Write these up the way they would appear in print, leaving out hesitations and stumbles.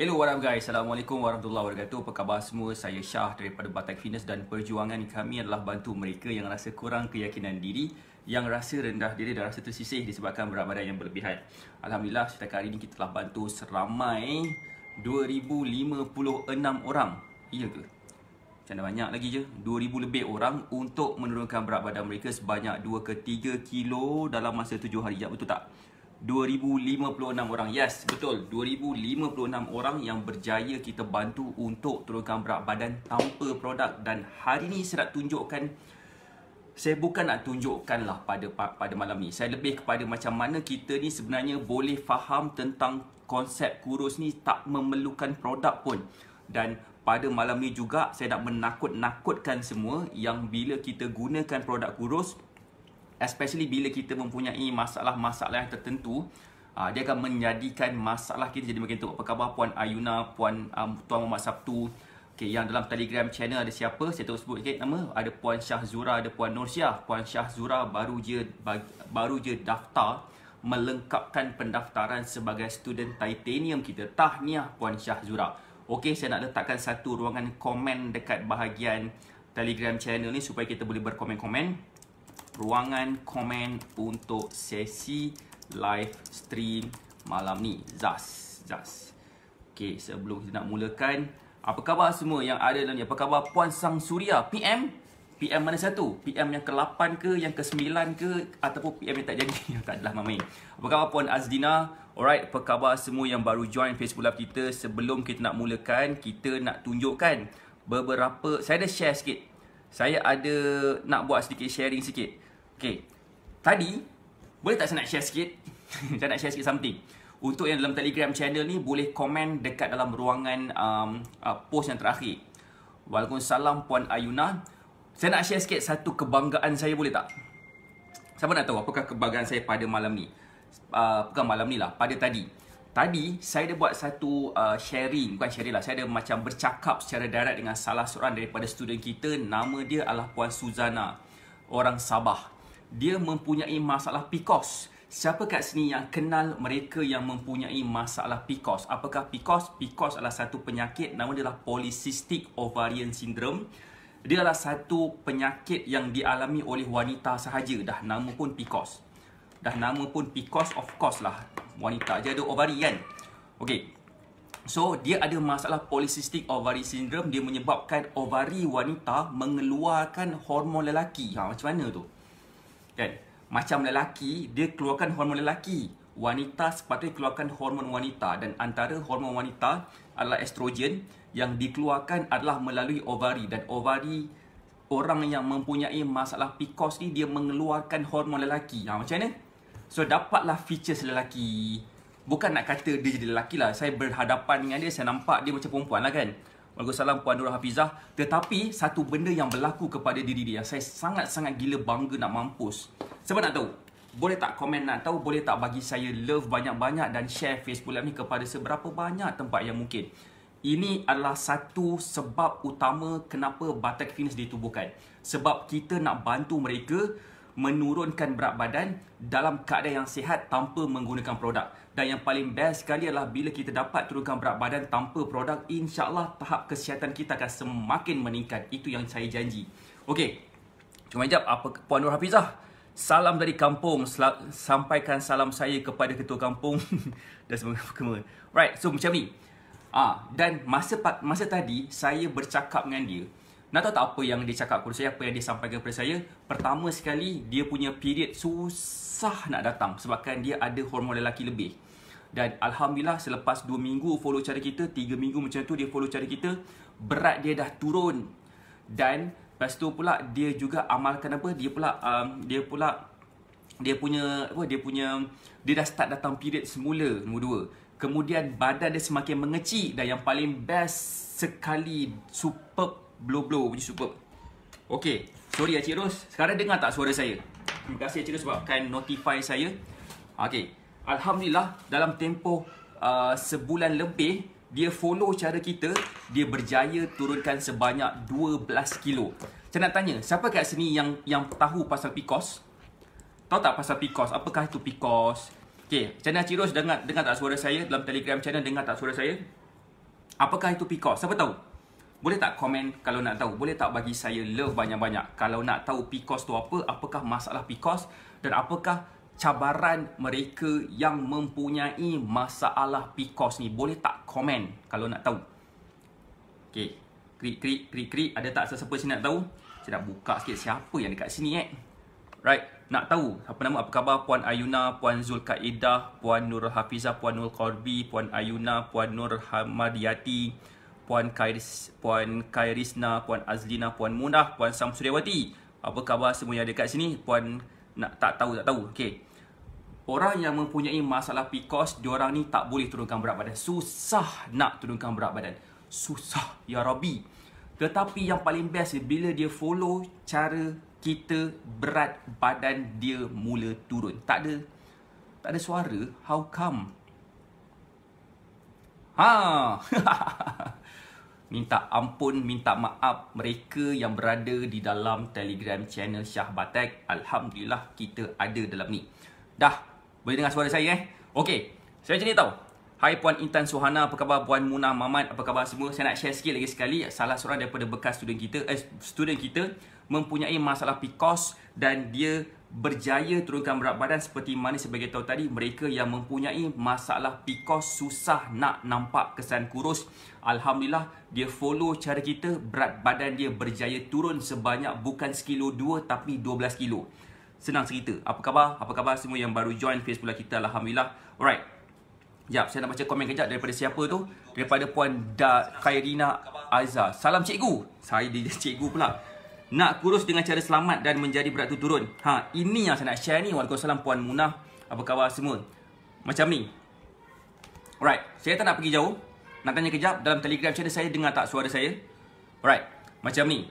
Hello, what up guys? Assalamualaikum warahmatullahi wabarakatuh. Apa khabar semua? Saya Syah daripada Batak Fitness dan perjuangan kami adalah bantu mereka yang rasa kurang keyakinan diri, yang rasa rendah diri dan rasa tersisih disebabkan berat badan yang berlebihan. Alhamdulillah, setakat hari ini kita telah bantu seramai 2056 orang. Iya ke? Macam mana banyak lagi je? 2000 lebih orang untuk menurunkan berat badan mereka sebanyak 2 ke 3 kilo dalam masa 7 hari. Ya, betul tak? 2056 orang. Yes, betul. 2056 orang yang berjaya kita bantu untuk turunkan berat badan tanpa produk. Dan hari ni saya nak tunjukkan, saya bukan nak tunjukkan lah pada malam ni. Saya lebih kepada macam mana kita ni sebenarnya boleh faham tentang konsep kurus ni tak memerlukan produk pun. Dan pada malam ni juga saya nak menakut-nakutkan semua yang bila kita gunakan produk kurus, especially bila kita mempunyai masalah-masalah yang tertentu, dia akan menjadikan masalah kita jadi makin teruk. Apa khabar Puan Ayuna, Tuan Muhammad Sabtu? Okay, yang dalam Telegram channel ada siapa? Saya terus sebut sikit nama. Ada Puan Syah Zura, ada Puan Nur Syah. Puan Syah Zura baru je daftar, melengkapkan pendaftaran sebagai student titanium kita. Tahniah Puan Syah Zura. Okey, saya nak letakkan satu ruangan komen dekat bahagian Telegram channel ni supaya kita boleh berkomen-komen. Ruangan komen untuk sesi live stream malam ni. Zas. Okey, sebelum kita nak mulakan, apa khabar semua yang ada dalam ni? Apa khabar Puan Sang Suria? PM mana satu? PM yang ke-8 ke, yang ke-9 ke, ataupun PM yang tak jadi? Tak adalah main. Apa khabar Puan Azdina? Alright, apa khabar semua yang baru join Facebook Live kita? Sebelum kita nak mulakan, kita nak tunjukkan beberapa, saya ada share sikit. Saya ada nak buat sedikit sharing sikit. Okay, tadi boleh tak saya nak share sikit? Saya nak share sikit something. Untuk yang dalam Telegram channel ni, boleh komen dekat dalam ruangan post yang terakhir. Waalaikumsalam Puan Ayuna. Saya nak share sikit satu kebanggaan saya, boleh tak? Siapa nak tahu apakah kebanggaan saya pada malam ni? Bukan malam ni lah, pada tadi. Tadi saya ada buat satu sharing, bukan sharing lah, saya ada macam bercakap secara direct dengan salah seorang daripada student kita. Nama dia adalah Puan Suzana, orang Sabah. Dia mempunyai masalah PCOS. Siapa kat sini yang kenal mereka yang mempunyai masalah PCOS? Apakah PCOS? PCOS adalah satu penyakit, nama dia adalah Polycystic Ovarian Syndrome. Dia adalah satu penyakit yang dialami oleh wanita sahaja. Dah nama pun PCOS. Dah nama pun PCOS, of course lah. Wanita je ada ovari kan? Okay. So, dia ada masalah Polycystic Ovarian Syndrome. Dia menyebabkan ovari wanita mengeluarkan hormon lelaki. Macam mana tu? Kan? Macam lelaki, dia keluarkan hormon lelaki. Wanita sepatutnya keluarkan hormon wanita. Dan antara hormon wanita adalah estrogen. Yang dikeluarkan adalah melalui ovari. Dan ovari orang yang mempunyai masalah PCOS ni, dia mengeluarkan hormon lelaki. Macam mana? So, dapatlah features lelaki. Bukan nak kata dia jadi lelaki lah. Saya berhadapan dengan dia, saya nampak dia macam perempuan lah kan. Waalaikumsalam Puan Nur Hafizah. Tetapi satu benda yang berlaku kepada diri dia, saya sangat-sangat gila bangga nak mampus. Siapa nak tahu? Boleh tak komen nak tahu? Boleh tak bagi saya love banyak-banyak dan share Facebook Live ni kepada seberapa banyak tempat yang mungkin. Ini adalah satu sebab utama kenapa Batak Fitness ditubuhkan. Sebab kita nak bantu mereka menurunkan berat badan dalam keadaan yang sihat tanpa menggunakan produk. Dan yang paling best sekali adalah bila kita dapat turunkan berat badan tanpa produk, insya-Allah tahap kesihatan kita akan semakin meningkat. Itu yang saya janji. Okey. Cuma sekejap, apa Puan Nur Hafizah? Salam dari kampung. Sampaikan salam saya kepada ketua kampung dan semua. Right, so macam ni. Dan masa tadi saya bercakap dengan dia. Nak tahu tak apa yang dia cakap kepada saya, apa yang dia sampaikan kepada saya? Pertama sekali, dia punya period susah nak datang sebabkan dia ada hormon lelaki lebih. Dan Alhamdulillah selepas 2 minggu follow cara kita, 3 minggu macam tu dia follow cara kita, berat dia dah turun. Dan lepas tu pula dia juga amalkan apa? Dia dah start datang period semula, nombor 2. Kemudian badan dia semakin mengecil dan yang paling best sekali, superb, blow punya superb. Okey, sorry Cik Ros, sekarang dengar tak suara saya? Terima kasih Cik Ros sebabkan notify saya. Okey, Alhamdulillah dalam tempoh sebulan lebih dia follow cara kita, dia berjaya turunkan sebanyak 12 kilo. Saya nak tanya, siapa kat sini yang tahu pasal PCOS? Tahu tak pasal PCOS? Apakah itu PCOS? Okey, channel Cik Ros dengar tak suara saya dalam Telegram channel, dengar tak suara saya? Apakah itu PCOS? Siapa tahu? Boleh tak komen kalau nak tahu? Boleh tak bagi saya love banyak-banyak kalau nak tahu PCOS tu apa? Apakah masalah PCOS? Dan apakah cabaran mereka yang mempunyai masalah PCOS ni? Boleh tak komen kalau nak tahu? Okay, krik. Ada tak sesiapa sini nak tahu? Saya nak buka sikit siapa yang dekat sini Right, nak tahu apa nama, apa khabar Puan Ayuna, Puan Zulkaidah, Puan Nurul Hafizah, Puan Nur Korbi, Puan Ayuna, Puan Nur Hamadiati, Puan Kairisna, Puan Azlina, Puan Munah, Puan Samsuryawati. Apa khabar semua yang dekat sini? Puan nak tak tahu. Okey. Orang yang mempunyai masalah PCOS, diorang ni tak boleh turunkan berat badan. Susah nak turunkan berat badan. Susah, ya Rabbi. Tetapi yang paling best bila dia follow cara kita, berat badan dia mula turun. Tak ada suara. How come? Minta ampun, minta maaf mereka yang berada di dalam Telegram channel Syah Batek. Alhamdulillah kita ada dalam ni. Dah, boleh dengar suara saya Okey, saya macam ni tau. Hai Puan Intan Suhana, apa khabar Puan Munah Mamat, apa khabar semua? Saya nak share sikit lagi sekali. Salah seorang daripada bekas student kita mempunyai masalah PCOS dan dia berjaya turunkan berat badan. Seperti mana sebagai tahu tadi, mereka yang mempunyai masalah PCOS susah nak nampak kesan kurus. Alhamdulillah dia follow cara kita, berat badan dia berjaya turun sebanyak bukan sekilo 2 tapi 12 kilo. Senang cerita. Apa khabar semua yang baru join Facebook Live kita? Alhamdulillah. Alright. Sekejap, saya nak baca komen kejap daripada siapa tu. Daripada Puan Khairina Azhar. Salam cikgu. Saya dia cikgu pula. Nak kurus dengan cara selamat dan menjadi berat tu turun. Ini yang saya nak share ni. Waalaikumsalam Puan Munah. Apa khabar semua? Macam ni. Alright, saya tak nak pergi jauh. Nak tanya kejap dalam Telegram channel saya, dengar tak suara saya? Alright, macam ni.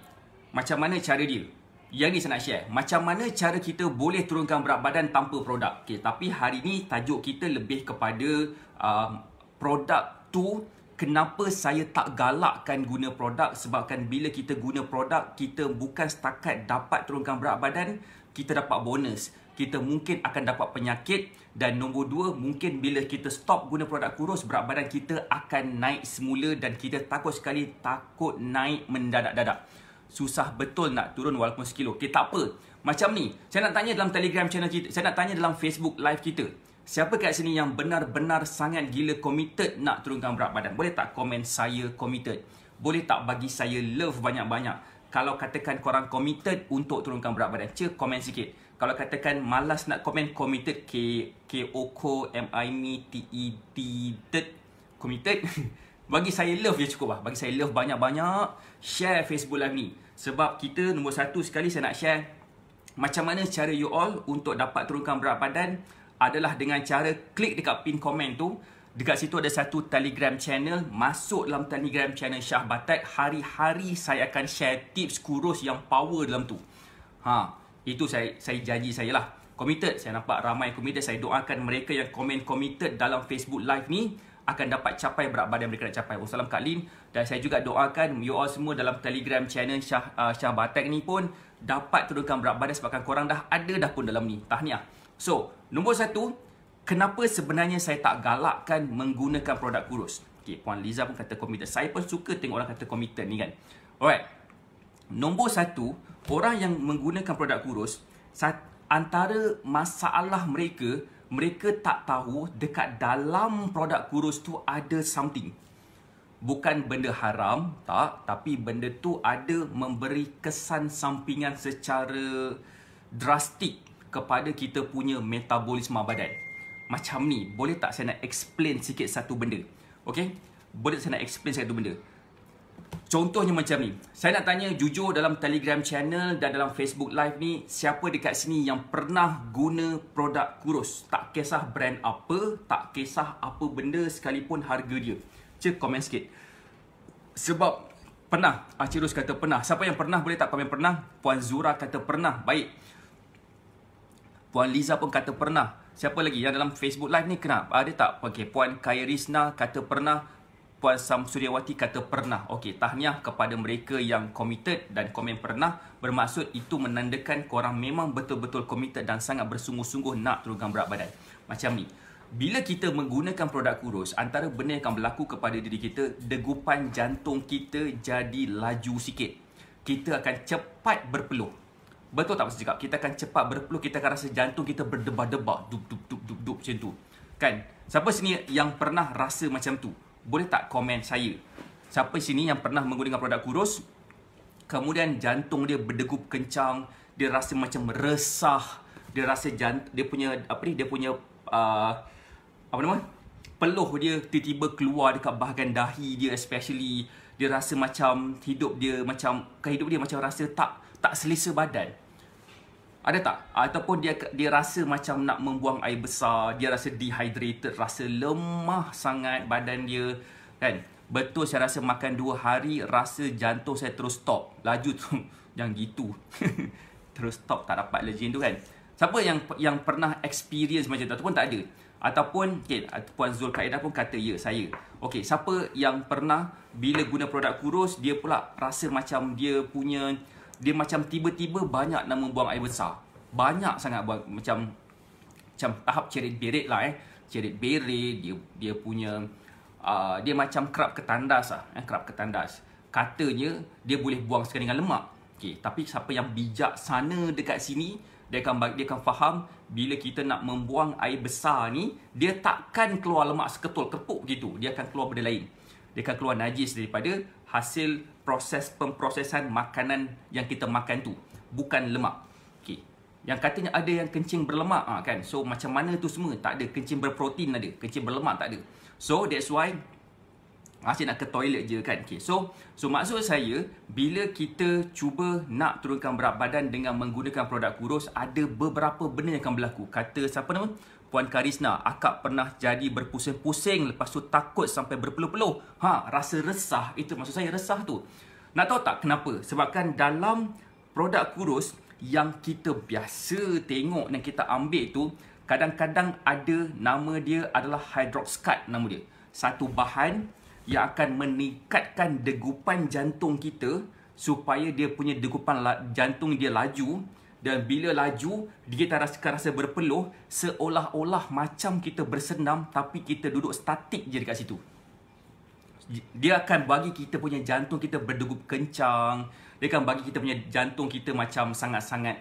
Macam mana cara dia? Yang ni saya nak share. Macam mana cara kita boleh turunkan berat badan tanpa produk. Okay, tapi hari ni tajuk kita lebih kepada produk tu. Kenapa saya tak galakkan guna produk? Sebabkan bila kita guna produk, kita bukan setakat dapat turunkan berat badan, kita dapat bonus. Kita mungkin akan dapat penyakit. Dan nombor 2, mungkin bila kita stop guna produk kurus, berat badan kita akan naik semula. Dan kita takut naik mendadak-dadak. Susah betul nak turun walaupun sekilo. Okay, tak apa. Macam ni, saya nak tanya dalam Telegram channel kita, saya nak tanya dalam Facebook Live kita. Siapa kat sini yang benar-benar sangat gila committed nak turunkan berat badan? Boleh tak komen saya committed? Boleh tak bagi saya love banyak-banyak? Kalau katakan korang committed untuk turunkan berat badan, komen sikit. Kalau katakan malas nak komen, committed, K-O-M-I-M-T-E-D, committed. Bagi saya love je cukup lah. Bagi saya love banyak-banyak. Share Facebook Live ni. Sebab kita nombor 1 sekali saya nak share macam mana cara you all untuk dapat turunkan berat badan adalah dengan cara klik dekat pin komen tu. Dekat situ ada satu Telegram channel. Masuk dalam Telegram channel Syah Batek. Hari-hari saya akan share tips kurus yang power dalam tu. Itu saya janji saya lah. Committed. Saya nampak ramai committed. Saya doakan mereka yang komen committed dalam Facebook Live ni akan dapat capai berat badan mereka nak capai. Wassalam Kak Lin. Dan saya juga doakan you all semua dalam Telegram channel Syah Batek ni pun dapat turunkan berat badan sebabkan korang dah ada dah pun dalam ni. Tahniah. So, nombor 1, kenapa sebenarnya saya tak galakkan menggunakan produk kurus? Okay, Puan Liza pun kata committed. Saya pun suka tengok orang kata committed ni kan. Alright. Nombor 1, orang yang menggunakan produk kurus, antara masalah mereka tak tahu dekat dalam produk kurus tu ada something. Bukan benda haram, tak. Tapi benda tu ada memberi kesan sampingan secara drastik kepada kita punya metabolisme badan. Macam ni, boleh tak saya nak explain sikit satu benda? Okay? Boleh tak saya nak explain satu benda? Contohnya macam ni. Saya nak tanya jujur dalam Telegram channel dan dalam Facebook Live ni, siapa dekat sini yang pernah guna produk kurus? Tak kisah brand apa, tak kisah apa benda sekalipun harga dia. Komen sikit. Sebab pernah. Acirus kata pernah. Siapa yang pernah boleh tak komen pernah? Puan Zura kata pernah. Baik. Puan Liza pun kata pernah. Siapa lagi yang dalam Facebook Live ni kenapa? Ada tak? Okay. Puan Kairisna kata pernah. Puan Samsuryawati kata pernah. Okey, tahniah kepada mereka yang committed dan komen pernah. Bermaksud itu menandakan korang memang betul-betul committed dan sangat bersungguh-sungguh nak turunkan berat badan. Macam ni. bila kita menggunakan produk kurus, antara benda yang akan berlaku kepada diri kita, degupan jantung kita jadi laju sikit. Kita akan cepat berpeluh. Betul tak saya cakap? Kita akan cepat berpeluh, kita akan rasa jantung kita berdebar-debar, dup dup dup dup dup macam tu. Kan? Siapa sini yang pernah rasa macam tu? Boleh tak komen saya? Siapa sini yang pernah menggunakan produk kurus, kemudian jantung dia berdegup kencang, dia rasa macam resah, dia rasa dia punya peluh dia tiba-tiba keluar dekat bahagian dahi dia, especially dia rasa macam hidup dia macam rasa tak selesa badan. Ada tak? Ataupun dia rasa macam nak membuang air besar, dia rasa dehydrated, rasa lemah sangat badan dia, kan? Betul, saya rasa makan 2 hari rasa jantung saya terus stop. Laju tu yang gitu. Terus stop, tak dapat legend tu, kan? Siapa yang pernah experience macam tu ataupun tak ada? Ataupun Puan Zulkaidah pun kata ya, saya. Okey, siapa yang pernah bila guna produk kurus, dia pula rasa macam dia macam tiba-tiba banyak nak membuang air besar. Banyak sangat buang, macam tahap cerit-berit lah Cerit berit, dia punya dia macam kerap ketandas lah, kerap ketandas. Katanya dia boleh buang sekali dengan lemak. Okey, tapi siapa yang bijaksana dekat sini, dia akan faham bila kita nak membuang air besar ni, dia takkan keluar lemak seketul kerpuk gitu. Dia akan keluar benda lain. Dia akan keluar najis daripada hasil pemprosesan makanan yang kita makan tu, bukan lemak. Okey. Yang katanya ada yang kencing berlemak kan. So macam mana tu semua? Tak ada. Kencing berprotein ada, kencing berlemak tak ada. So that's why saya nak ke toilet je kan. Okay. So maksud saya, bila kita cuba nak turunkan berat badan dengan menggunakan produk kurus, ada beberapa benda yang akan berlaku. Kata siapa nama? Puan Karisna, akak pernah jadi berpusing-pusing, lepas tu takut sampai berpeluh-peluh. Rasa resah. Itu maksud saya, resah tu. Nak tahu tak kenapa? Sebabkan dalam produk kurus yang kita biasa tengok dan kita ambil tu, kadang-kadang ada nama dia adalah hydroxcat nama dia. Satu bahan yang akan meningkatkan degupan jantung kita supaya dia punya degupan jantung dia laju. Dan bila laju, kita rasa berpeluh, seolah-olah macam kita bersenam tapi kita duduk statik je dekat situ. Dia akan bagi kita punya jantung kita berdegup kencang. Dia akan bagi kita punya jantung kita macam sangat-sangat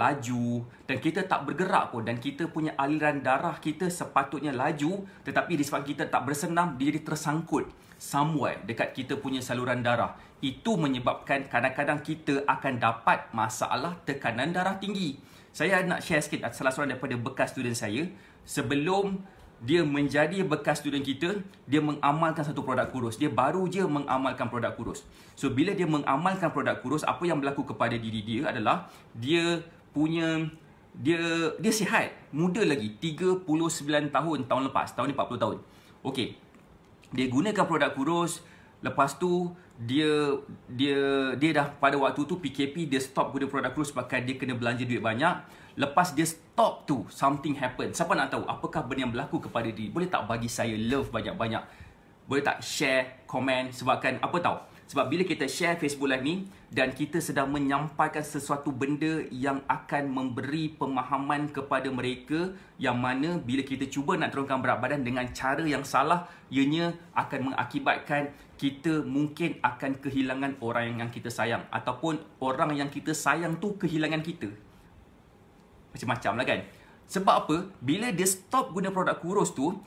laju. Dan kita tak bergerak pun. Dan kita punya aliran darah kita sepatutnya laju, tetapi disebabkan kita tak bersenam, dia jadi tersangkut somewhere dekat kita punya saluran darah. Itu menyebabkan kadang-kadang kita akan dapat masalah tekanan darah tinggi. Saya nak share sikit salah seorang daripada bekas student saya. Sebelum dia menjadi bekas student kita, dia mengamalkan satu produk kurus. Dia baru je mengamalkan produk kurus. So bila dia mengamalkan produk kurus, apa yang berlaku kepada diri dia adalah dia sihat, muda lagi, 39 tahun lepas, tahun ni 40 tahun. Okey. Dia gunakan produk kurus, lepas tu dia dah pada waktu tu PKP, dia stop guna produk kurus sebabkan dia kena belanja duit banyak. Lepas dia stop tu, something happen. Siapa nak tahu apakah benda yang berlaku kepada dia? Boleh tak bagi saya love banyak-banyak? Boleh tak share, komen? Sebabkan apa tahu? Sebab bila kita share Facebook Live ni dan kita sedang menyampaikan sesuatu benda yang akan memberi pemahaman kepada mereka, yang mana bila kita cuba nak turunkan berat badan dengan cara yang salah, ianya akan mengakibatkan kita mungkin akan kehilangan orang yang kita sayang, ataupun orang yang kita sayang tu kehilangan kita. Macam-macam lah kan. Sebab apa? Bila dia stop guna produk kurus tu,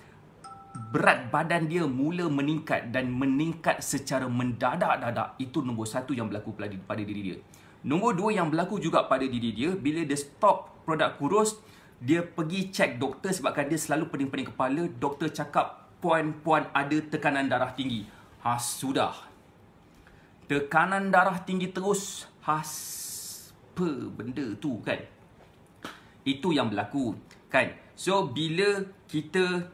berat badan dia mula meningkat, dan meningkat secara mendadak-dadak. Itu nombor satu yang berlaku pada diri dia. Nombor dua yang berlaku juga pada diri dia, bila dia stop produk kurus, dia pergi cek doktor sebabkan dia selalu pening-pening kepala. Doktor cakap, puan ada tekanan darah tinggi. Sudah. Tekanan darah tinggi terus. Apa benda tu kan? Itu yang berlaku kan. So bila kita,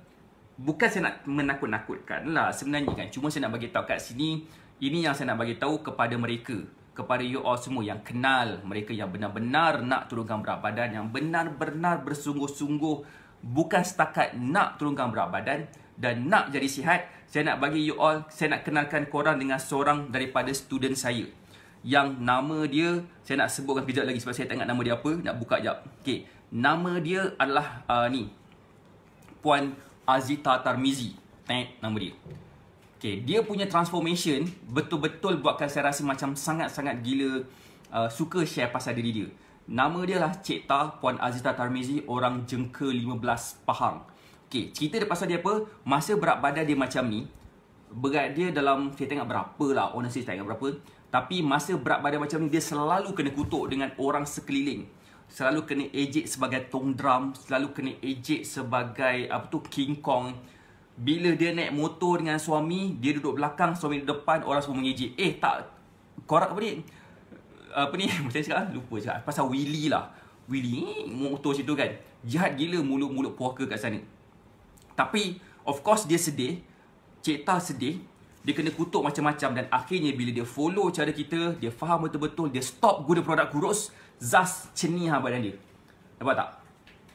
bukan saya nak menakut-nakutkan lah sebenarnya kan, cuma saya nak bagi tahu kat sini, ini yang saya nak bagi tahu kepada mereka, kepada you all semua yang kenal mereka yang benar-benar nak turunkan berat badan, yang benar-benar bersungguh-sungguh, bukan setakat nak turunkan berat badan dan nak jadi sihat. Saya nak bagi you all, saya nak kenalkan korang dengan seorang daripada student saya, yang nama dia, saya nak sebutkan kejap lagi sebab saya tak ingat nama dia apa, nak buka jap. Okay, nama dia adalah Puan Azita Tarmizi. Nama dia. Okay, dia punya transformation betul-betul buatkan saya rasa macam sangat-sangat gila suka share pasal diri dia. Nama dia lah Cik Ta Puan Azita Tarmizi, orang Jengka 15 Pahang. Okay, cerita dia pasal dia apa? Masa berat badan dia macam ni, berat dia dalam, saya tengok berapa lah, honestly saya tak ingat berapa. Tapi masa berat badan macam ni, dia selalu kena kutuk dengan orang sekeliling. Selalu kena ejek sebagai tong drum, selalu kena ejek sebagai King Kong. Bila dia naik motor dengan suami, dia duduk belakang, suami duduk depan, orang semua mengejek. Tak, korang apa ni? Macam cakap, lupa cakap. Pasal Willy lah. Willy, motor situ kan. Jahat gila mulut-mulut puaka kat sana. Tapi, of course dia sedih. Cik Ta sedih. Dia kena kutuk macam-macam. Dan akhirnya bila dia follow cara kita, dia faham betul-betul, dia stop guna produk kurus, zas cenih badan dia. Nampak tak?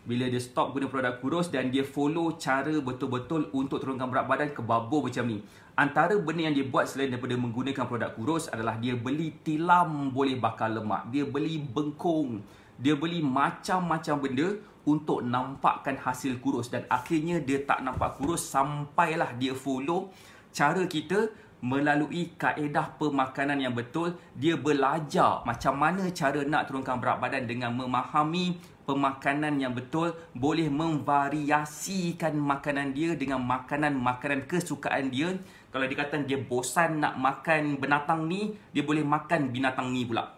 Bila dia stop guna produk kurus dan dia follow cara betul-betul untuk turunkan berat badan, kebabur macam ni. Antara benda yang dia buat selain daripada menggunakan produk kurus adalah dia beli tilam boleh bakar lemak. Dia beli bengkung. Dia beli macam-macam benda untuk nampakkan hasil kurus. Dan akhirnya dia tak nampak kurus sampailah dia follow cara kita melalui kaedah pemakanan yang betul. Dia belajar macam mana cara nak turunkan berat badan dengan memahami pemakanan yang betul, boleh memvariasikan makanan dia dengan makanan-makanan kesukaan dia. Kalau dia kata dia bosan nak makan binatang ni, dia boleh makan binatang ni pula.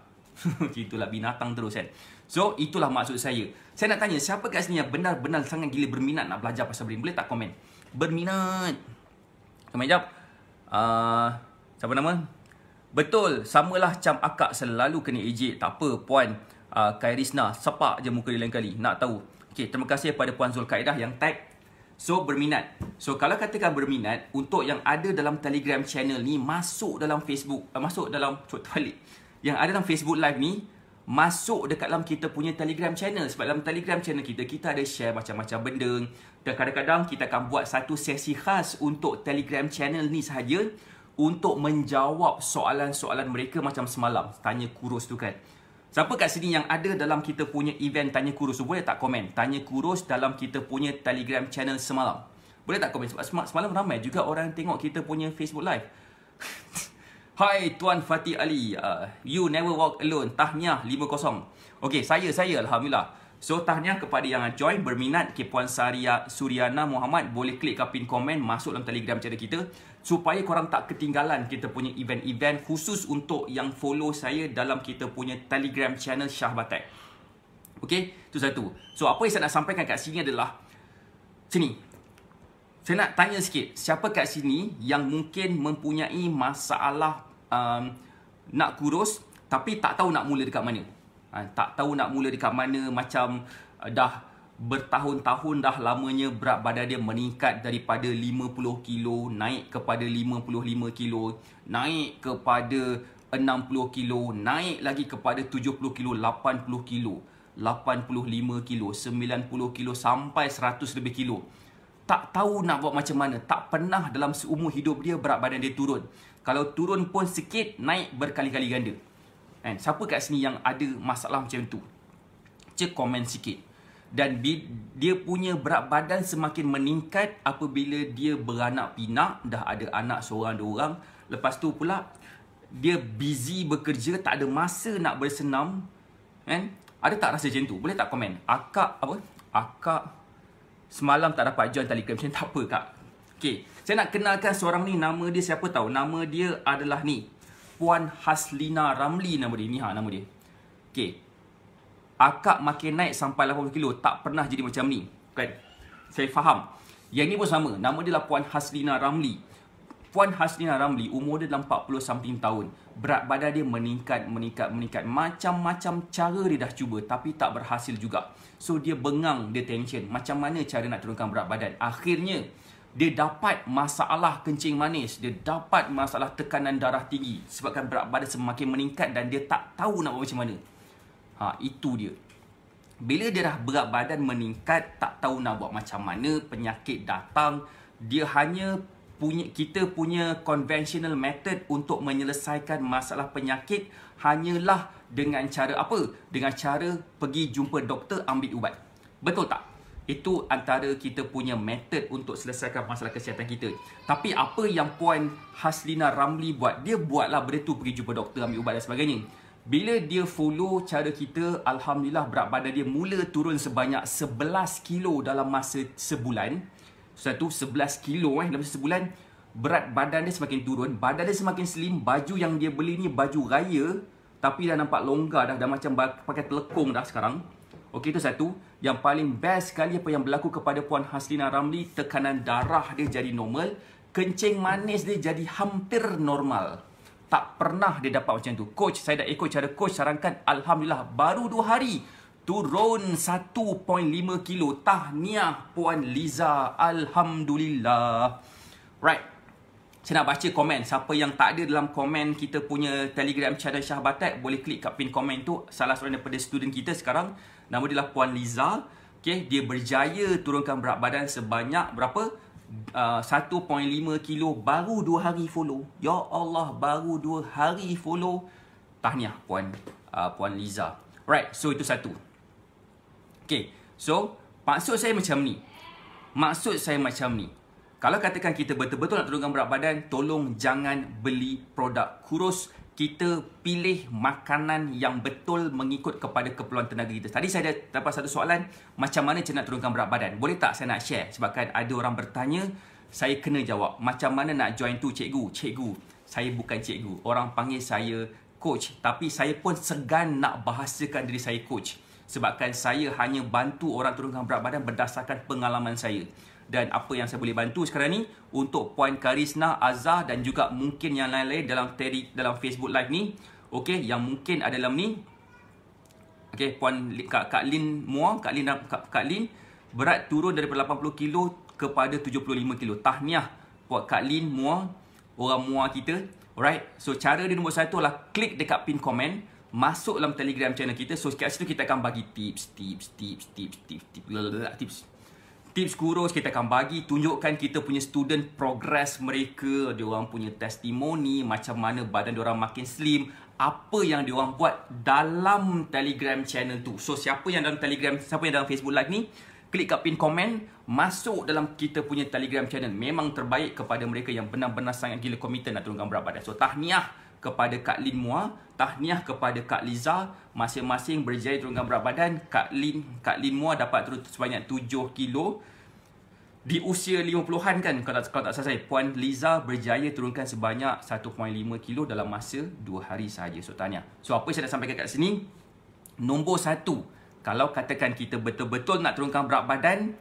Itulah binatang terus kan. So, itulah maksud saya. Saya nak tanya, siapa kat sini yang benar-benar sangat gila berminat nak belajar pasal benda? Boleh tak komen? Berminat. Komen jap. Siapa nama? Betul, samalah macam akak selalu kena ejek. Tak apa, Puan Khairisna, sepak je muka dia lain kali. Nak tahu. Okay, terima kasih kepada Puan Zulkaidah yang tag. So, berminat. So, kalau katakan berminat, untuk yang ada dalam Telegram channel ni, masuk dalam Facebook, masuk dalam, balik. Yang ada dalam Facebook Live ni, masuk dekat dalam kita punya Telegram channel. Sebab dalam Telegram channel kita, kita ada share macam-macam benda. Dan kadang-kadang kita akan buat satu sesi khas untuk Telegram channel ni sahaja, untuk menjawab soalan-soalan mereka macam semalam. Tanya kurus tu kan. Siapa kat sini yang ada dalam kita punya event Tanya Kurus tu? Boleh tak komen? Tanya Kurus dalam kita punya Telegram channel semalam. Boleh tak komen? Sebab semalam ramai juga orang yang tengok kita punya Facebook Live. Hai Tuan Fatih Ali, you never walk alone. Tahniah 50. Okay, saya Alhamdulillah. So, tahniah kepada yang join, berminat. Okay, Puan Suryana Muhammad, boleh klik kat pin komen, masuk dalam Telegram channel kita. Supaya korang tak ketinggalan kita punya event-event khusus untuk yang follow saya dalam kita punya Telegram channel Shah Batak. Okay, itu satu. So, apa yang saya nak sampaikan kat sini adalah, sini, saya nak tanya sikit, siapa kat sini yang mungkin mempunyai masalah nak kurus, tapi tak tahu nak mula dekat mana? Tak tahu nak mula dekat mana, macam dah bertahun-tahun dah lamanya berat badan dia meningkat daripada 50 kilo, naik kepada 55 kilo, naik kepada 60 kilo, naik lagi kepada 70 kilo, 80 kilo, 85 kilo, 90 kilo, sampai 100 lebih kilo. Tak tahu nak buat macam mana. Tak pernah dalam seumur hidup dia berat badan dia turun. Kalau turun pun sikit, naik berkali-kali ganda. Siapa kat sini yang ada masalah macam tu? Cek komen sikit. Dan dia punya berat badan semakin meningkat apabila dia beranak pinak, dah ada anak seorang dua orang. Lepas tu pula dia busy bekerja, tak ada masa nak bersenam. Ada tak rasa macam tu? Boleh tak komen? Akak semalam tak dapat join Telegram channel. Tak apa kak. Okay, saya nak kenalkan seorang ni. Nama dia siapa tahu? Nama dia adalah ni, Puan Haslina Ramli nama dia. Ni nama dia. Okay, akak makin naik sampai 80 kilo, tak pernah jadi macam ni kan? Saya faham. Yang ni pun sama, nama dia lah Puan Haslina Ramli. Puan Haslina Ramli, umur dia dalam 40 something tahun. Berat badan dia meningkat. Macam-macam cara dia dah cuba, tapi tak berhasil juga. So dia bengang, dia tension, macam mana cara nak turunkan berat badan. Akhirnya dia dapat masalah kencing manis, dia dapat masalah tekanan darah tinggi, sebabkan berat badan semakin meningkat dan dia tak tahu nak buat macam mana. Itu dia. Bila dia dah berat badan meningkat, tak tahu nak buat macam mana, penyakit datang, dia hanya kita punya conventional method untuk menyelesaikan masalah penyakit hanyalah dengan cara apa? Dengan cara pergi jumpa doktor, ambil ubat. Betul tak? Itu antara kita punya method untuk selesaikan masalah kesihatan kita. Tapi apa yang Puan Haslina Ramli buat? Dia buatlah benda tu, pergi jumpa doktor, ambil ubat dan sebagainya. Bila dia follow cara kita, Alhamdulillah berat badan dia mula turun sebanyak 11 kilo dalam masa sebulan. Satu 11 kilo dalam masa sebulan. Berat badan dia semakin turun, badan dia semakin slim. Baju yang dia beli ni baju raya, tapi dah nampak longgar dah macam pakai telekung dah sekarang. Okey, itu satu. Yang paling best sekali apa yang berlaku kepada Puan Haslina Ramli, tekanan darah dia jadi normal, kencing manis dia jadi hampir normal. Tak pernah dia dapat macam tu. Coach, saya dah ikut cara coach sarankan. Alhamdulillah, baru 2 hari turun 1.5 kilo. Tahniah Puan Liza. Alhamdulillah. Right. Saya nak baca komen. Siapa yang tak ada dalam komen kita punya Telegram channel Syah Batak, boleh klik kat pin komen tu. Salah seorang daripada student kita sekarang, nama dia lah Puan Liza. Okay, dia berjaya turunkan berat badan sebanyak berapa? 1.5 kilo baru 2 hari follow. Ya Allah, baru 2 hari follow. Tahniah Puan Liza. Right, so itu satu. Okay, so maksud saya macam ni. Kalau katakan kita betul-betul nak turunkan berat badan, tolong jangan beli produk kurus. Kita pilih makanan yang betul mengikut kepada keperluan tenaga kita. Tadi saya dapat satu soalan, macam mana cara nak turunkan berat badan? Boleh tak saya nak share? Sebabkan ada orang bertanya, saya kena jawab. Macam mana nak join tu cikgu? Cikgu, saya bukan cikgu. Orang panggil saya coach. Tapi saya pun segan nak bahasakan diri saya coach. Sebabkan saya hanya bantu orang turunkan berat badan berdasarkan pengalaman saya. Dan apa yang saya boleh bantu sekarang ni untuk Puan Karisna, Azhar dan juga mungkin yang lain-lain dalam Facebook Live ni. Okey, yang mungkin ada dalam ni. Okey, Kak Lin Mua, Kak Lin berat turun daripada 80 kilo kepada 75 kilo. Tahniah buat Kak Lin Mua, orang Mua kita. Alright, so cara dia nombor 1 adalah klik dekat pin komen, masuk dalam Telegram channel kita. So kat situ kita akan bagi tips kurus. Kita akan bagi, tunjukkan kita punya student progress mereka. Dia orang punya testimoni, macam mana badan dia orang makin slim, apa yang dia orang buat dalam Telegram channel tu. So siapa yang dalam Telegram, siapa yang dalam Facebook Live ni, klik kat pin komen, masuk dalam kita punya Telegram channel. Memang terbaik kepada mereka yang benar-benar sangat gila komited nak turunkan berat badan. So tahniah kepada Kak Lin Mua, tahniah kepada Kak Liza, masing-masing berjaya turunkan berat badan. Kak Lin Mua dapat turun sebanyak 7 kilo di usia 50-an kan, kalau tak salah saya. Puan Liza berjaya turunkan sebanyak 1.5 kilo dalam masa 2 hari sahaja. So tahniah. So apa saya nak sampaikan kat sini, nombor 1, kalau katakan kita betul-betul nak turunkan berat badan,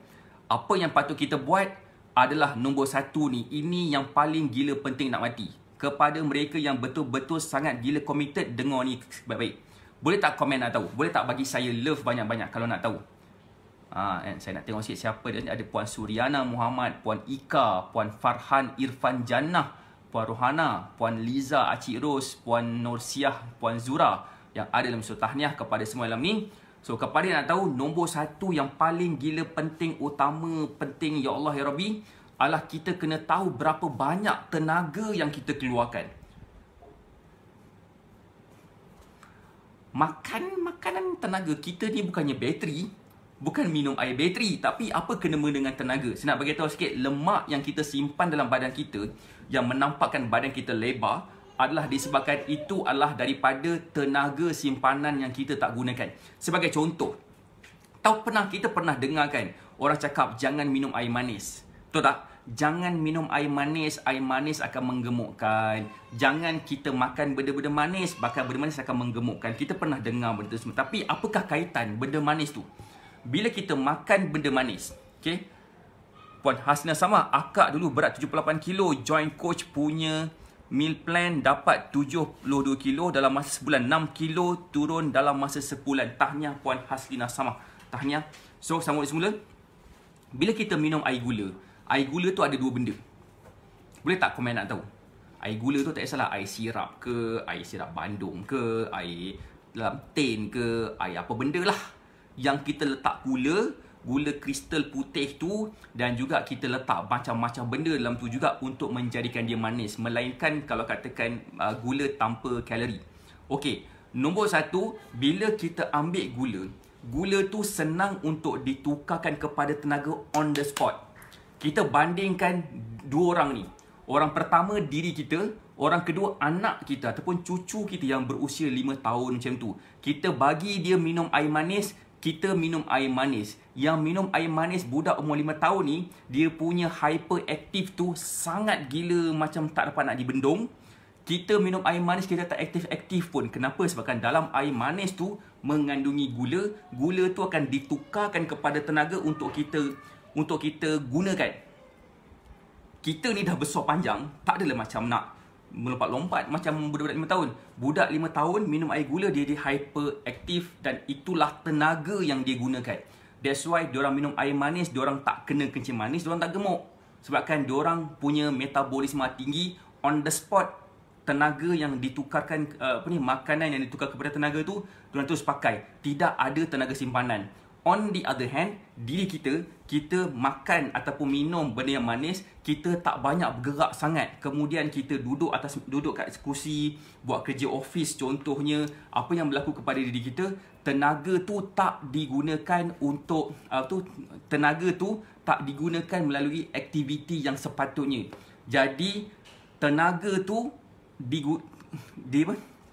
apa yang patut kita buat adalah nombor 1 ni. Ini yang paling gila penting nak mati. Kepada mereka yang betul-betul sangat gila committed, dengar ni baik-baik. Boleh tak komen nak tahu? Boleh tak bagi saya love banyak-banyak kalau nak tahu? Saya nak tengok sikit siapa dia. Ada Puan Suriana Muhammad, Puan Ika, Puan Farhan Irfan Jannah, Puan Rohana, Puan Liza, Acik Ros, Puan Nursiah, Puan Zura yang ada dalam so tahniah kepada semua dalam ni. So kepada yang nak tahu, nombor 1 yang paling gila penting, utama, penting, ya Allah ya Rabbi, adalah kita kena tahu berapa banyak tenaga yang kita keluarkan. Makanan tenaga kita ni bukannya bateri, bukan minum air bateri, tapi apa kena dengan tenaga. Saya nak bagi tahu sikit, lemak yang kita simpan dalam badan kita yang menampakkan badan kita lebar adalah disebabkan itu adalah daripada tenaga simpanan yang kita tak gunakan. Sebagai contoh, kita pernah dengar kan orang cakap jangan minum air manis. Betul tak? Jangan minum air manis akan menggemukkan. Jangan kita makan benda-benda manis, bahkan benda manis akan menggemukkan. Kita pernah dengar benda tu semua. Tapi apakah kaitan benda manis tu? Bila kita makan benda manis, okay? Puan Haslina sama, akak dulu berat 78 kilo, join coach punya meal plan, dapat 72 kilo dalam masa sebulan. 6 kilo turun dalam masa sebulan. Tahniah Puan Haslina sama. Tahniah. So, sambung semula. Bila kita minum air gula tu ada 2 benda. Boleh tak komen nak tahu? Air gula tu tak kisahlah air sirap ke, air sirap Bandung ke, air dalam tin ke, air apa benda lah. Yang kita letak gula kristal putih tu, dan juga kita letak macam-macam benda dalam tu juga untuk menjadikan dia manis. Melainkan kalau katakan gula tanpa kalori. Okey, nombor 1, bila kita ambil gula, gula tu senang untuk ditukarkan kepada tenaga on the spot. Kita bandingkan dua orang ni. Orang pertama diri kita, orang kedua anak kita ataupun cucu kita yang berusia 5 tahun macam tu. Kita bagi dia minum air manis, kita minum air manis. Yang minum air manis budak umur 5 tahun ni, dia punya hyperaktif tu sangat gila macam tak dapat nak dibendung. Kita minum air manis, kita tak aktif-aktif pun. Kenapa? Sebabkan dalam air manis tu mengandungi gula. Gula tu akan ditukarkan kepada tenaga untuk kita gunakan. Kita ni dah besar panjang, tak adalah macam nak melompat-lompat macam budak-budak 5 tahun. Budak 5 tahun minum air gula, dia hyperaktif dan itulah tenaga yang dia gunakan. That's why diorang minum air manis, diorang tak kena kencing manis, diorang tak gemuk. Sebabkan diorang punya metabolisme tinggi, on the spot tenaga yang ditukarkan, makanan yang ditukar kepada tenaga tu, diorang terus pakai. Tidak ada tenaga simpanan. On the other hand, diri kita makan ataupun minum benda yang manis, kita tak banyak bergerak sangat. Kemudian kita duduk kat kursi, buat kerja office contohnya, apa yang berlaku kepada diri kita, tenaga tu tak digunakan untuk tenaga tu tak digunakan melalui aktiviti yang sepatutnya. Jadi tenaga tu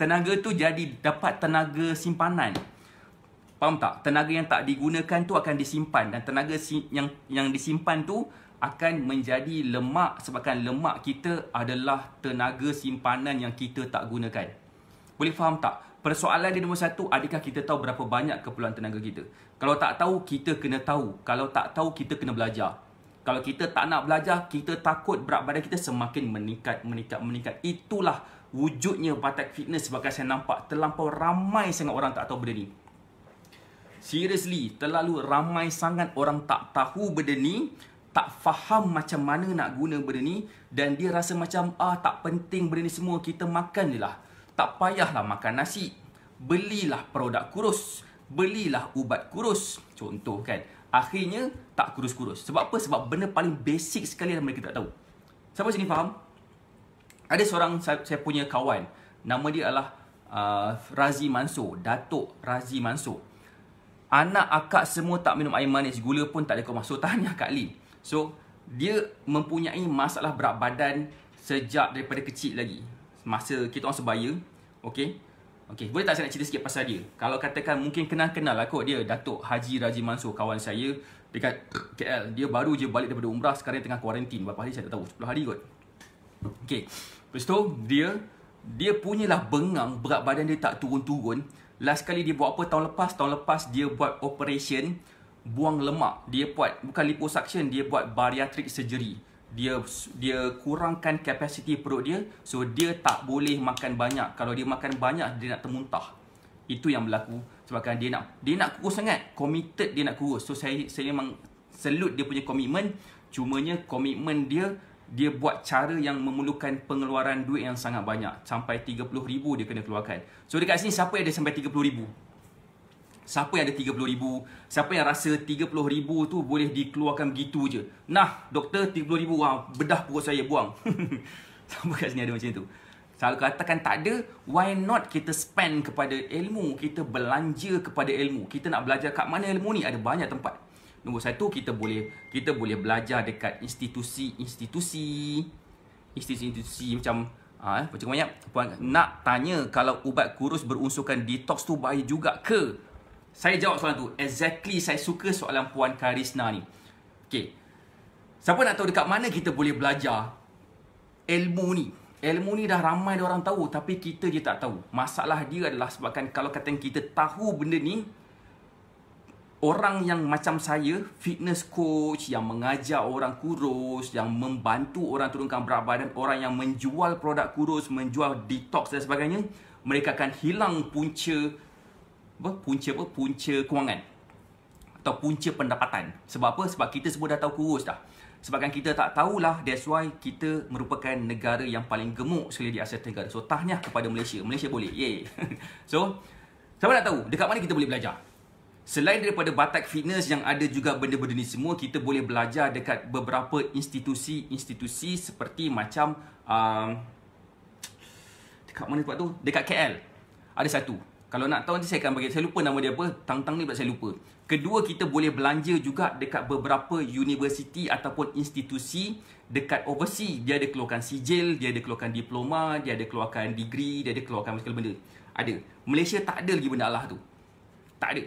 tenaga tu jadi dapat tenaga simpanan. Faham tak? Tenaga yang tak digunakan tu akan disimpan dan tenaga yang disimpan tu akan menjadi lemak sebabkan lemak kita adalah tenaga simpanan yang kita tak gunakan. Boleh faham tak? Persoalan di nombor 1, adakah kita tahu berapa banyak keperluan tenaga kita? Kalau tak tahu, kita kena tahu. Kalau tak tahu, kita kena belajar. Kalau kita tak nak belajar, kita takut berat badan kita semakin meningkat. Itulah wujudnya Batak Fitness sebabkan saya nampak terlampau ramai sangat orang tak tahu benda ni. Seriously, terlalu ramai sangat orang tak tahu benda ni, tak faham macam mana nak guna benda ni dan dia rasa macam tak penting benda ni semua, kita makan je lah. Tak payahlah makan nasi. Belilah produk kurus. Belilah ubat kurus. Contoh kan. Akhirnya tak kurus-kurus. Sebab apa? Sebab benda paling basic sekali yang mereka tak tahu. Siapa sini faham? Ada seorang saya punya kawan. Nama dia adalah Razi Mansur. Datuk Razi Mansur. Anak akak semua tak minum air manis. Gula pun tak ada kau masuk. Tanya Kak Lee. So, dia mempunyai masalah berat badan sejak daripada kecil lagi. Masa kita orang sebaya. Okay. Boleh tak saya nak cerita sikit pasal dia? Kalau katakan mungkin kenal lah kot dia. Datuk Haji Razi Mansur, kawan saya dekat KL. Dia baru je balik daripada umrah. Sekarang tengah kuarantin. Berapa hari saya tak tahu. 10 hari kot. Okay. Lepas tu, dia punyalah bengang. Berat badan dia tak turun-turun. Last kali dia buat apa tahun lepas? Dia buat operation buang lemak. Dia buat, bukan liposuction, dia buat bariatric surgery. Dia kurangkan kapasiti perut dia. So dia tak boleh makan banyak. Kalau dia makan banyak, dia nak termuntah. Itu yang berlaku. Sebabkan dia nak kurus sangat. Committed dia nak kurus. So saya memang salute dia punya komitmen. Cumanya komitmen dia buat cara yang memerlukan pengeluaran duit yang sangat banyak. Sampai 30,000 dia kena keluarkan. So dekat sini siapa yang ada sampai 30,000? Siapa yang ada 30,000? Siapa yang rasa 30,000 tu boleh dikeluarkan begitu je? Nah, doktor 30,000 bedah perut saya buang. Siapa kat sini ada macam tu? Kalau katakan tak ada, why not kita spend kepada ilmu? Kita belanja kepada ilmu. Kita nak belajar kat mana ilmu ni? Ada banyak tempat. Nombor 1, kita boleh belajar dekat institusi macam macam banyak. Nak tanya kalau ubat kurus berunsurkan detox tu baik juga ke? Saya jawab soalan tu. Exactly, saya suka soalan Puan Karisna ni. Okay. Siapa nak tahu dekat mana kita boleh belajar ilmu ni? Ilmu ni dah ramai orang tahu, tapi kita je tak tahu. Masalah dia adalah sebabkan kalau kata kita tahu benda ni, orang yang macam saya, fitness coach, yang mengajar orang kurus, yang membantu orang turunkan berat badan, orang yang menjual produk kurus, menjual detox dan sebagainya, mereka akan hilang punca kewangan atau punca pendapatan. Sebab apa? Sebab kita semua dah tahu kurus dah. Sebabkan kita tak tahulah, that's why kita merupakan negara yang paling gemuk sekali di Asia Tenggara. So tahniah kepada Malaysia. Malaysia boleh. Yay. So, siapa nak tahu dekat mana kita boleh belajar? Selain daripada Batak Fitness yang ada juga benda-benda ni semua, kita boleh belajar dekat beberapa institusi seperti macam dekat mana tempat tu? Dekat KL. Ada satu. Kalau nak tahu nanti saya akan bagi. Saya lupa nama dia apa. Tang-tang ni saya lupa. Kedua, kita boleh belanja juga dekat beberapa universiti ataupun institusi dekat overseas. Dia ada keluarkan sijil, dia ada keluarkan diploma, dia ada keluarkan degree, dia ada keluarkan segala benda. Ada. Malaysia tak ada lagi benda Allah tu. Tak ada.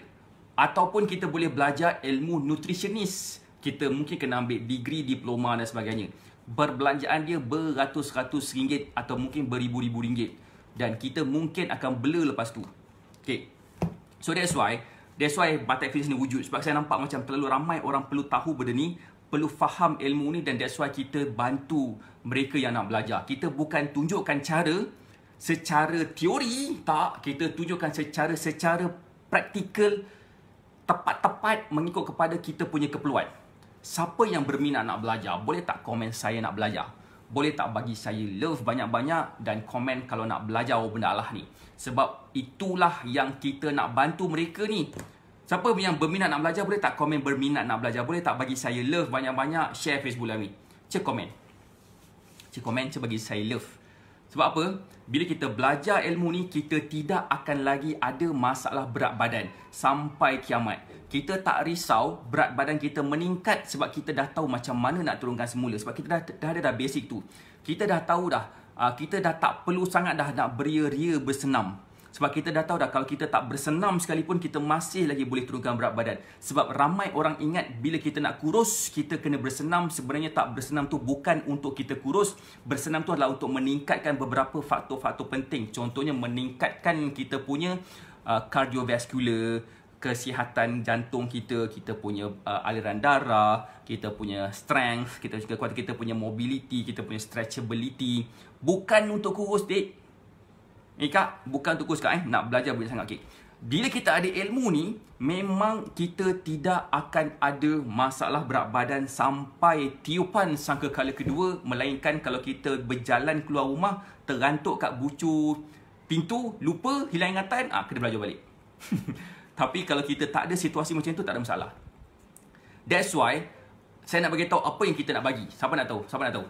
Ataupun kita boleh belajar ilmu nutritionist. Kita mungkin kena ambil degree, diploma dan sebagainya. Berbelanjaan dia beratus-ratus ringgit atau mungkin beribu-ribu ringgit. Dan kita mungkin akan blur lepas tu. Okay. So that's why Batik Fitness ni wujud. Sebab saya nampak macam terlalu ramai orang perlu tahu benda ni, perlu faham ilmu ni, dan that's why kita bantu mereka yang nak belajar. Kita bukan tunjukkan cara secara teori, tak. Kita tunjukkan secara praktikal, tepat-tepat mengikut kepada kita punya keperluan. Siapa yang berminat nak belajar, boleh tak komen saya nak belajar? Boleh tak bagi saya love banyak-banyak dan komen kalau nak belajar benda Allah ni. Sebab itulah yang kita nak bantu mereka ni. Siapa yang berminat nak belajar, boleh tak komen berminat nak belajar? Boleh tak bagi saya love banyak-banyak, share Facebook live ni. Cek komen. Cek komen, cek bagi saya love. Sebab apa? Bila kita belajar ilmu ni, kita tidak akan lagi ada masalah berat badan sampai kiamat. Kita tak risau berat badan kita meningkat sebab kita dah tahu macam mana nak turunkan semula. Sebab kita dah ada basic tu. Kita dah tahu dah. Kita dah tak perlu sangat dah nak beria-ria bersenam. Sebab kita dah tahu dah kalau kita tak bersenam sekalipun, kita masih lagi boleh turunkan berat badan. Sebab ramai orang ingat bila kita nak kurus, kita kena bersenam. Sebenarnya tak, bersenam tu bukan untuk kita kurus. Bersenam tu adalah untuk meningkatkan beberapa faktor-faktor penting. Contohnya meningkatkan kita punya cardiovascular, kesihatan jantung kita, kita punya aliran darah, kita punya strength, kita juga kuat, kita punya mobility, kita punya stretchability. Bukan untuk kurus, dek. Kak, bukan untuk kurus, Kak. Nak belajar banyak sangat, okay. Bila kita ada ilmu ni, memang kita tidak akan ada masalah berat badan sampai tiupan sangkakala kedua. Melainkan kalau kita berjalan keluar rumah, terantuk kat bucu pintu, lupa, hilang ingatan, kena belajar balik. Tapi kalau kita tak ada situasi macam tu, tak ada masalah. That's why saya nak bagi tahu apa yang kita nak bagi. Siapa nak tahu? Siapa nak tahu?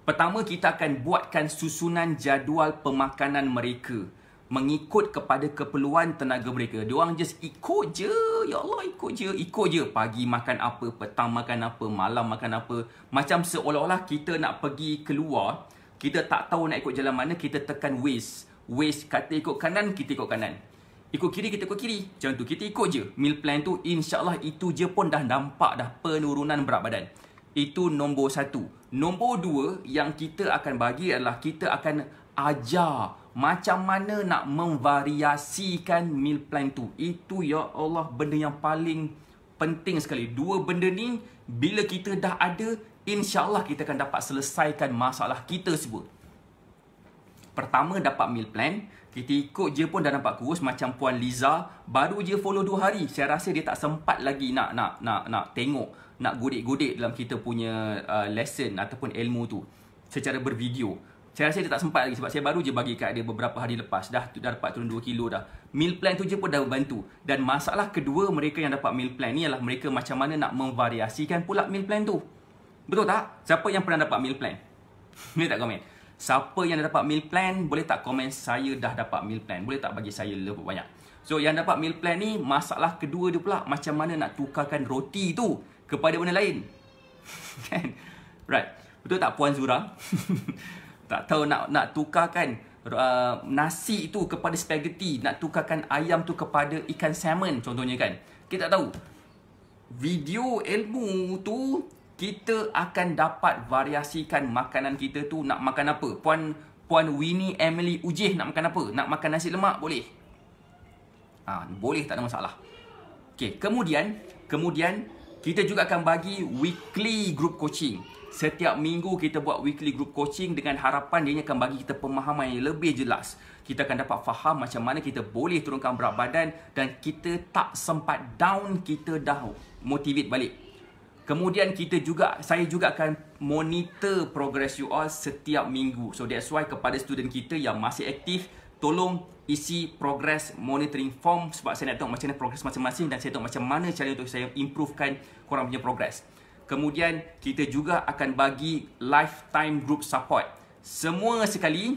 Pertama, kita akan buatkan susunan jadual pemakanan mereka mengikut kepada keperluan tenaga mereka. Diorang just ikut je. Ya Allah, ikut je. Ikut je. Pagi makan apa, petang makan apa, malam makan apa. Macam seolah-olah kita nak pergi keluar, kita tak tahu nak ikut jalan mana, kita tekan Waze. Waze kata ikut kanan, kita ikut kanan. Ikut kiri, kita ikut kiri. Macam tu, kita ikut je. Meal plan tu, insyaAllah itu je pun dah nampak dah penurunan berat badan. Itu nombor satu. Nombor dua yang kita akan bagi adalah kita akan ajar macam mana nak memvariasikan meal plan tu. Itu, ya Allah, benda yang paling penting sekali. Dua benda ni, bila kita dah ada, insyaAllah kita akan dapat selesaikan masalah kita semua. Pertama, dapat meal plan. Kita ikut je pun dah nampak kurus. Macam Puan Liza, baru je follow 2 hari. Saya rasa dia tak sempat lagi nak tengok, nak godek-godek dalam kita punya lesson ataupun ilmu tu secara bervideo. Saya rasa dia tak sempat lagi sebab saya baru je bagi kat dia beberapa hari lepas. Dah dapat turun 2 kilo dah. Meal plan tu je pun dah membantu. Dan masalah kedua mereka yang dapat meal plan ni ialah mereka macam mana nak memvariasikan pula meal plan tu. Betul tak? Siapa yang pernah dapat meal plan? Boleh tak komen? Siapa yang dah dapat meal plan, boleh tak komen saya dah dapat meal plan. Boleh tak bagi saya love banyak. So yang dapat meal plan ni, masalah kedua dia pula macam mana nak tukarkan roti tu kepada benda lain. Kan? Right. Betul tak Puan Zura? Tak tahu nak tukarkan nasi tu kepada spaghetti, nak tukarkan ayam tu kepada ikan salmon contohnya kan. Kita tak tahu. Video ilmu tu kita akan dapat variasikan makanan kita tu. Nak makan apa? Puan Winnie Emily Ujih nak makan apa? Nak makan nasi lemak? Boleh. Boleh, tak ada masalah. Okay, kemudian kita juga akan bagi weekly group coaching. Setiap minggu kita buat weekly group coaching dengan harapan dia akan bagi kita pemahaman yang lebih jelas. Kita akan dapat faham macam mana kita boleh turunkan berat badan dan kita tak sempat down, kita dah motivate balik. Kemudian saya juga akan monitor progress you all setiap minggu. So that's why kepada student kita yang masih aktif, tolong isi progress monitoring form sebab saya nak tengok macam mana progress masing-masing dan saya tengok macam mana cara untuk saya improvekan korang punya progress. Kemudian kita juga akan bagi lifetime group support. Semua sekali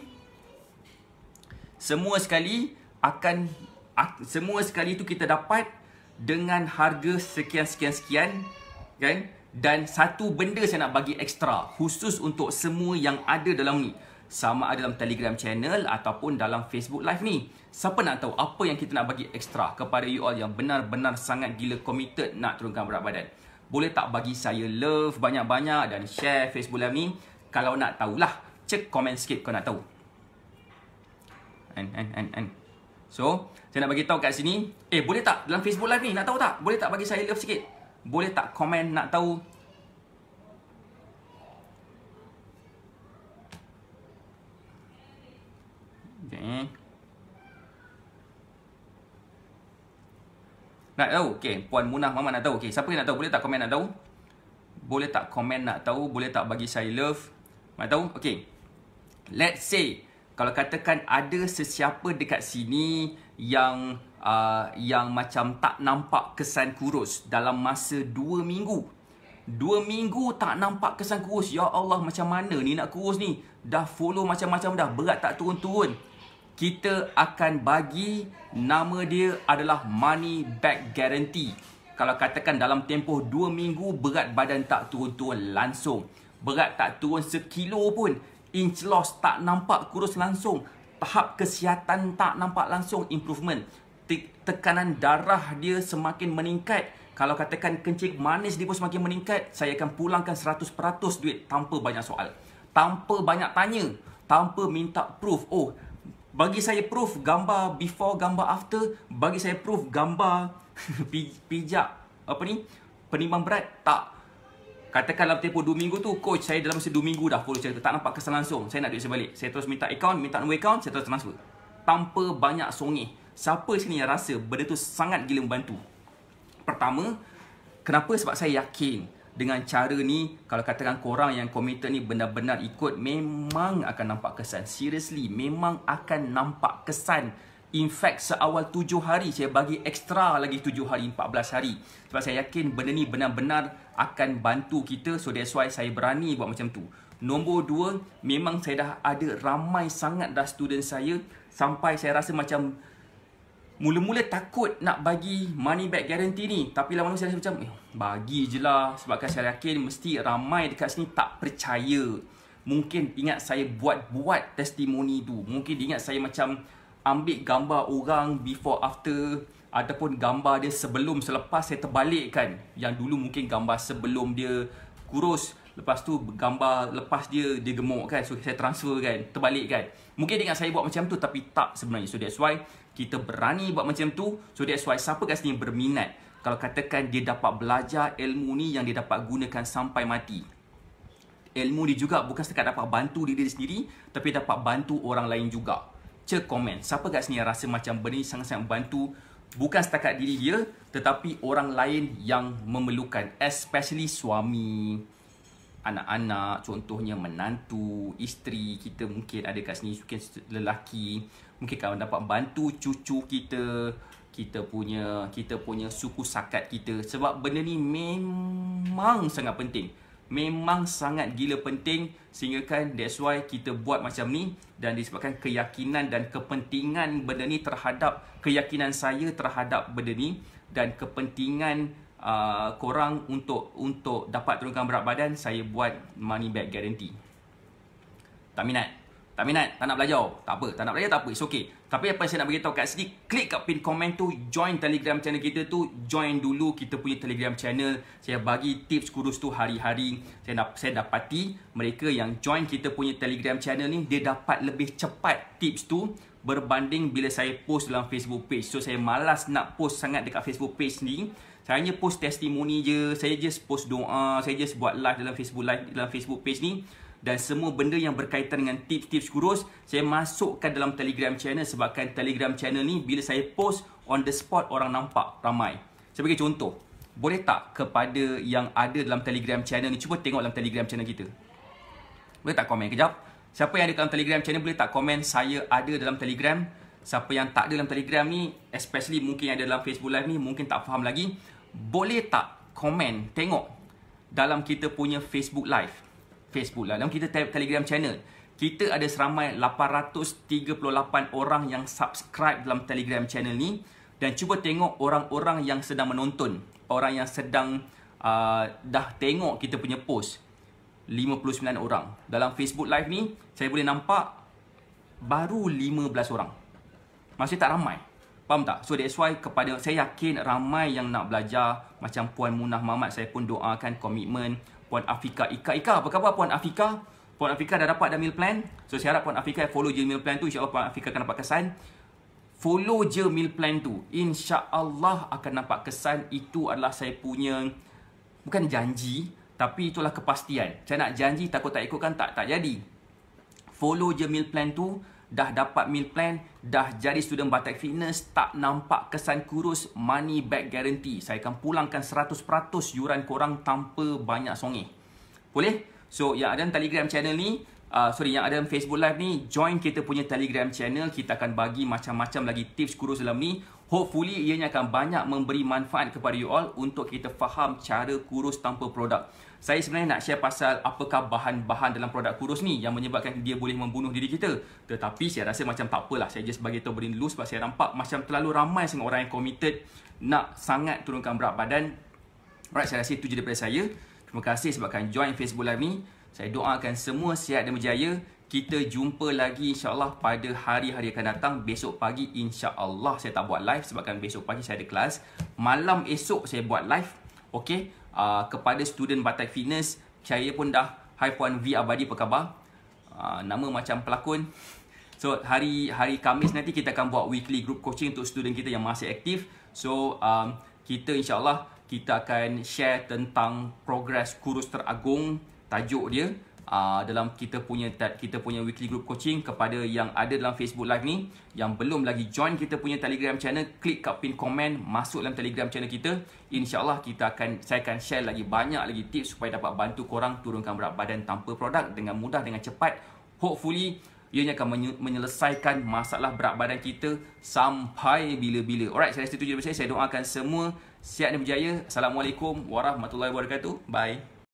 akan semua sekali itu kita dapat dengan harga sekian-sekian-sekian, kan? Dan satu benda saya nak bagi ekstra khusus untuk semua yang ada dalam ni, sama ada dalam Telegram channel ataupun dalam Facebook Live ni. Siapa nak tahu apa yang kita nak bagi ekstra kepada you all yang benar-benar sangat gila committed nak turunkan berat badan? Boleh tak bagi saya love banyak-banyak dan share Facebook Live ni? Kalau nak tahulah, cek komen sikit kau nak tahu. So, saya nak bagi tahu kat sini, boleh tak dalam Facebook Live ni nak tahu tak? Boleh tak bagi saya love sikit? Boleh tak komen nak tahu? Okay. Nak tahu? Okay, Puan Munah Mama nak tahu. Okay, siapa yang nak tahu? Boleh tak komen nak tahu? Boleh tak komen nak tahu? Boleh tak bagi saya love? Nak tahu? Okay. Let's say, kalau katakan ada sesiapa dekat sini yang macam tak nampak kesan kurus dalam masa 2 minggu. 2 minggu tak nampak kesan kurus. Ya Allah, macam mana ni nak kurus ni? Dah follow macam-macam dah, berat tak turun-turun. Kita akan bagi, nama dia adalah money back guarantee. Kalau katakan dalam tempoh 2 minggu berat badan tak turun-turun langsung, berat tak turun sekilo pun, inch loss tak nampak kurus langsung, tahap kesihatan tak nampak langsung improvement, tekanan darah dia semakin meningkat, kalau katakan kencing manis dia pun semakin meningkat, saya akan pulangkan 100% duit tanpa banyak soal, tanpa banyak tanya, tanpa minta proof. Oh, bagi saya proof gambar before, gambar after, bagi saya proof gambar pijak apa ni, penimbang berat, tak. Katakan dalam tempoh 2 minggu tu, coach saya dalam masa 2 minggu dah follow saya, tak nampak kesan langsung, saya nak duit saya balik, saya terus minta account, minta nombor account, saya terus transfer tanpa banyak songeh. Siapa sini yang rasa benda tu sangat gila membantu? Pertama, kenapa? Sebab saya yakin dengan cara ni, kalau katakan korang yang committed ni benar-benar ikut, memang akan nampak kesan. Seriously, memang akan nampak kesan. In fact, seawal 7 hari, saya bagi ekstra lagi 7 hari, 14 hari. Sebab saya yakin benda ni benar-benar akan bantu kita. So that's why saya berani buat macam tu. Nombor 2, memang saya dah ada ramai sangat dah student saya, sampai saya rasa macam mula-mula takut nak bagi money back guarantee ni. Tapi lama-lama saya rasa macam, bagi je lah. Sebabkan saya yakin mesti ramai dekat sini tak percaya. Mungkin ingat saya buat-buat testimoni tu. Mungkin ingat saya macam ambil gambar orang before after, ataupun gambar dia sebelum selepas, saya terbalikkan. Yang dulu mungkin gambar sebelum dia kurus, lepas tu gambar lepas dia gemuk kan. So saya transfer kan, terbalikkan. Mungkin ingat saya buat macam tu, tapi tak sebenarnya. So that's why kita berani buat macam tu. So that's why siapa kat sini berminat, kalau katakan dia dapat belajar ilmu ni yang dia dapat gunakan sampai mati. Ilmu ni juga bukan setakat dapat bantu diri dia sendiri, tapi dapat bantu orang lain juga. Cek komen, siapa kat sini yang rasa macam benda ni sangat-sangat membantu, bukan setakat diri dia, tetapi orang lain yang memerlukan, especially suami, anak-anak, contohnya menantu, isteri kita mungkin ada kat sini, mungkin lelaki, mungkin kalau dapat bantu cucu kita, kita punya suku sakat kita. Sebab benda ni memang sangat penting, memang sangat gila penting, sehingga kan that's why kita buat macam ni. Dan disebabkan keyakinan dan kepentingan benda ni terhadap, keyakinan saya terhadap benda ni, dan kepentingan korang untuk dapat turunkan berat badan, saya buat money back guarantee. Tak minat? Tak minat? Tak nak belajar? Tak apa, tak nak belajar tak apa, it's okay. Tapi apa yang saya nak beritahu kat sini, klik kat pin komen tu, join Telegram channel kita tu, join dulu kita punya Telegram channel. Saya bagi tips kurus tu hari-hari. Saya dapati mereka yang join kita punya Telegram channel ni, dia dapat lebih cepat tips tu berbanding bila saya post dalam Facebook page. So saya malas nak post sangat dekat Facebook page ni. Saya hanya post testimoni je, saya just post doa, saya just buat live dalam Facebook page ni. Dan semua benda yang berkaitan dengan tips-tips kurus, saya masukkan dalam Telegram channel. Sebabkan Telegram channel ni, bila saya post on the spot, orang nampak ramai. Saya bagi contoh, boleh tak kepada yang ada dalam Telegram channel ni, cuba tengok dalam Telegram channel kita. Boleh tak komen kejap? Siapa yang ada dalam Telegram channel, boleh tak komen saya ada dalam Telegram? Siapa yang tak ada dalam Telegram ni, especially mungkin yang ada dalam Facebook Live ni, mungkin tak faham lagi, boleh tak komen, tengok dalam kita punya Facebook Live, dalam kita Telegram channel, kita ada seramai 838 orang yang subscribe dalam Telegram channel ni. Dan cuba tengok orang-orang yang sedang menonton, orang yang sedang dah tengok kita punya post, 59 orang. Dalam Facebook Live ni, saya boleh nampak baru 15 orang. Maksudnya tak ramai. Faham tak? So that's why saya yakin ramai yang nak belajar. Macam Puan Munah Mamat, saya pun doakan komitmen. Puan Afika, Ika, apa khabar Puan Afika? Puan Afika dah dapat dah meal plan. So saya harap Puan Afika follow je meal plan tu. InsyaAllah Puan Afika akan dapat kesan. Follow je meal plan tu. InsyaAllah akan nampak kesan. Itu adalah saya punya, bukan janji, tapi itulah kepastian. Saya nak janji, takut tak ikutkan, tak jadi. Follow je meal plan tu. Dah dapat meal plan, dah jadi student Batak Fitness, tak nampak kesan kurus, money back guarantee. Saya akan pulangkan 100% yuran korang tanpa banyak songeh. Boleh? So yang ada Telegram channel ni, yang ada Facebook Live ni, join kita punya Telegram channel. Kita akan bagi macam-macam lagi tips kurus dalam ni. Hopefully ianya akan banyak memberi manfaat kepada you all untuk kita faham cara kurus tanpa produk. Saya sebenarnya nak share pasal apakah bahan-bahan dalam produk kurus ni yang menyebabkan dia boleh membunuh diri kita. Tetapi saya rasa macam tak apalah. Saya just bagi tahu beri dulu sebab saya nampak macam terlalu ramai sangat orang yang committed nak sangat turunkan berat badan. Alright, saya rasa itu je daripada saya. Terima kasih sebabkan join Facebook Live ni. Saya doakan semua sihat dan berjaya. Kita jumpa lagi insyaAllah pada hari-hari akan datang. Besok pagi insyaAllah saya tak buat live sebabkan besok pagi saya ada kelas. Malam esok saya buat live. Okey, kepada student Batak Fitness, saya pun dah. Hai Puan V Abadi, apa khabar? Nama macam pelakon. So hari Khamis nanti kita akan buat weekly group coaching untuk student kita yang masih aktif. So kita insyaAllah kita akan share tentang progres kurus teragung, tajuk dia. Dalam kita punya weekly group coaching. Kepada yang ada dalam Facebook Live ni, yang belum lagi join kita punya Telegram channel, klik kat pin komen, masuk dalam Telegram channel kita. InsyaAllah saya akan share lagi banyak lagi tips supaya dapat bantu korang turunkan berat badan tanpa produk dengan mudah, dengan cepat. Hopefully ianya akan menyelesaikan masalah berat badan kita sampai bila-bila. Alright, saya setuju dengan saya. Saya doakan semua sihat dan berjaya. Assalamualaikum warahmatullahi wabarakatuh. Bye.